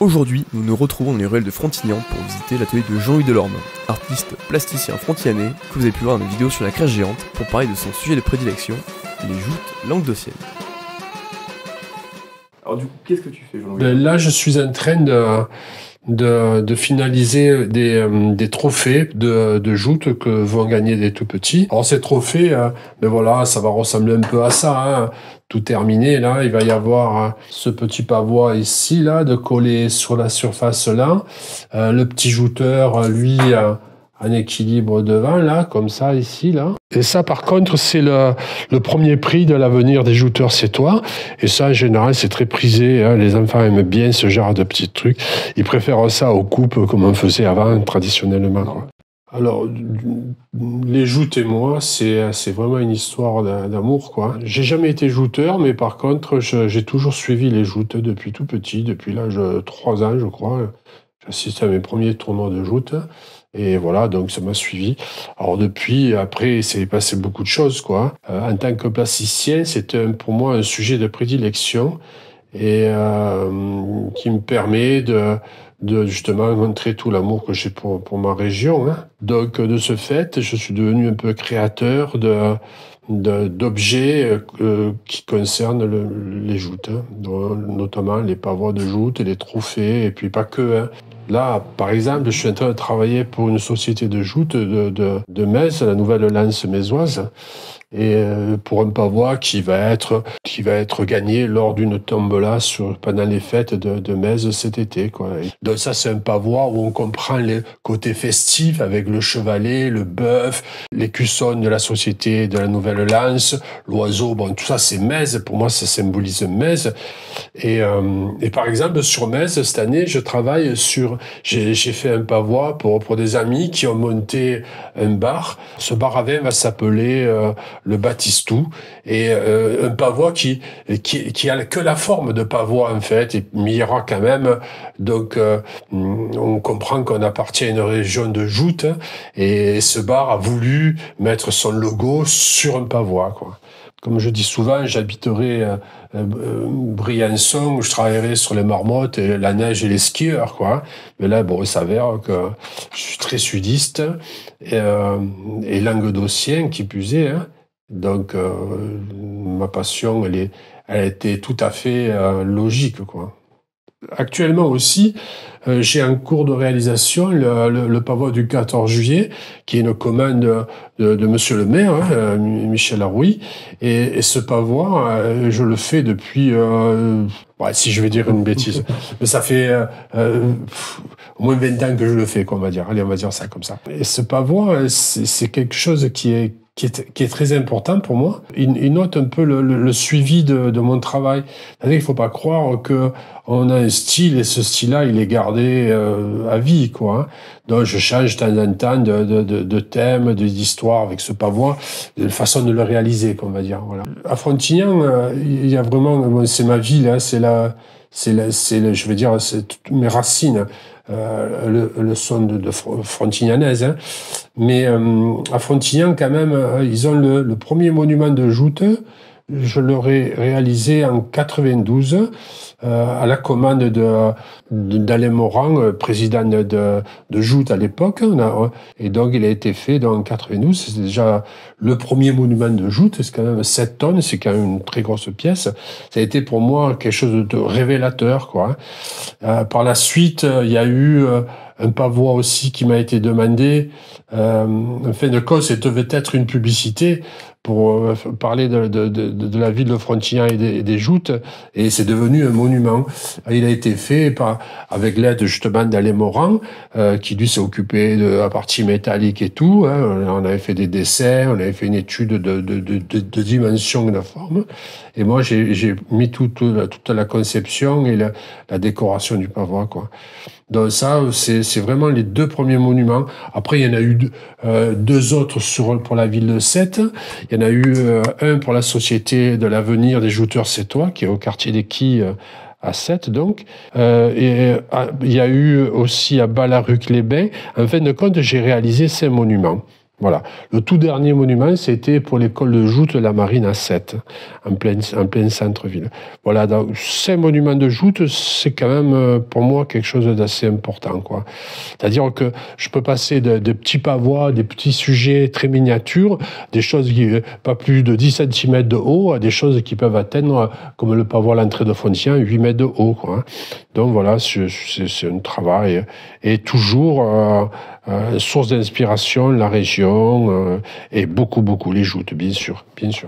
Aujourd'hui, nous nous retrouvons dans les ruelles de Frontignan pour visiter l'atelier de Jean-Louis Delorme, artiste plasticien frontignanais que vous avez pu voir dans mes vidéos sur la crèche géante pour parler de son sujet de prédilection, les joutes languedociennes. Alors du coup, qu'est-ce que tu fais, Jean-Louis? Là, je suis en train de finaliser des trophées de joutes que vont gagner des tout petits. Alors ces trophées, ben voilà, ça va ressembler un peu à ça, hein. Tout terminé, là, il va y avoir ce petit pavois ici, là, de coller sur la surface là. Le petit jouteur, lui, en équilibre devant, là, comme ça, ici, là. Et ça, par contre, c'est le premier prix de l'avenir des jouteurs sétois. Et ça, en général, c'est très prisé, hein. Les enfants aiment bien ce genre de petits trucs. Ils préfèrent ça aux coupes comme on faisait avant, traditionnellement, quoi. Alors, les joutes et moi, c'est vraiment une histoire d'amour, quoi. J'ai jamais été jouteur, mais par contre, j'ai toujours suivi les joutes depuis tout petit, depuis l'âge de 3 ans, je crois. J'assistais à mes premiers tournois de joutes. Et voilà, donc ça m'a suivi. Alors depuis, après, c'est passé beaucoup de choses, quoi. En tant que plasticien, c'était pour moi un sujet de prédilection et qui me permet de justement montrer tout l'amour que j'ai pour ma région, hein. Donc de ce fait, je suis devenu un peu créateur d'objets qui concernent les joutes, hein, notamment les pavois de joutes et les trophées, et puis pas que, hein. Là, par exemple, je suis en train de travailler pour une société de joutes de Metz, la nouvelle Lance mésoise, et pour un pavois qui va être gagné lors d'une tombola pendant les fêtes de Metz cet été, quoi. Donc ça, c'est un pavois où on comprend les côtés festifs avec le chevalet, le bœuf, les cuissons de la société de la nouvelle Lance, l'oiseau, bon, tout ça, c'est Metz. Pour moi, ça symbolise Metz. Et par exemple, sur Metz, cette année, je travaille j'ai fait un pavois pour des amis qui ont monté un bar. Ce bar à vin va s'appeler le Baptistou, et un pavois qui a que la forme de pavois, en fait, mais il y aura quand même, donc on comprend qu'on appartient à une région de joutes, et ce bar a voulu mettre son logo sur un pavois, quoi. Comme je dis souvent, j'habiterai Briançon, où je travaillerai sur les marmottes, et la neige et les skieurs, quoi. Mais là, bon, il s'avère que je suis très sudiste et languedocien, qui plus est, hein. Donc, ma passion, elle a été tout à fait logique, quoi. Actuellement aussi, j'ai en cours de réalisation le pavois du 14 juillet, qui est une commande de Monsieur le maire, hein, Michel Arouy. Et ce pavois, je le fais depuis, si je vais dire une bêtise, mais ça fait au moins 20 ans que je le fais, quoi, on va dire. Allez, on va dire ça comme ça. Et ce pavois, c'est quelque chose qui est très important pour moi. Il note un peu le suivi de mon travail. C'est-à-dire qu'il ne faut pas croire qu'on a un style et ce style-là, il est gardé à vie, quoi, hein. Donc je change de temps en temps de thème, d'histoire avec ce pavois, de façon de le réaliser, on va dire. Voilà. À Frontignan, il y a vraiment, bon, c'est ma ville, hein, je veux dire, c'est toutes mes racines. Le son de frontignanaise, hein. Mais à Frontignan, quand même, ils ont le premier monument de joute. Je l'aurais réalisé en 92 à la commande d'Alain Morand, président de joute à l'époque. Et donc, il a été fait en 92. C'est déjà le premier monument de joute. C'est quand même 7 tonnes. C'est quand même une très grosse pièce. Ça a été pour moi quelque chose de révélateur, quoi. Par la suite, il y a eu un pavois aussi qui m'a été demandé. En fin de compte, ça devait être une publicité pour parler de la ville de Frontignan et des joutes, et c'est devenu un monument. Il a été fait avec l'aide justement d'Alain Morand, qui lui s'est occupé de la partie métallique et tout, hein. On avait fait des dessins, on avait fait une étude de dimension et de forme, et moi j'ai mis toute la conception et la décoration du pavois, quoi. Donc ça, c'est vraiment les 2 premiers monuments. Après, il y en a eu 2 autres pour la ville de Sète. Il y en a eu un pour la Société de l'avenir des jouteurs sétois, qui est au quartier des Quilles, à Sète, donc. Et il y a eu aussi à Balaruc-les-Bains. En fin de compte, j'ai réalisé 5 monuments. Voilà. Le tout dernier monument, c'était pour l'école de joute de la marine à Sète, en plein centre-ville. Voilà, donc ces monuments de joute, c'est quand même pour moi quelque chose d'assez important, quoi. C'est-à-dire que je peux passer de petits pavois, des petits sujets très miniatures, des choses qui pas plus de 10 cm de haut, à des choses qui peuvent atteindre, comme le pavois à l'entrée de Fonthiens, 8 mètres de haut, quoi. Donc voilà, c'est un travail. Et toujours source d'inspiration, la région, et beaucoup, les joutes, bien sûr, bien sûr.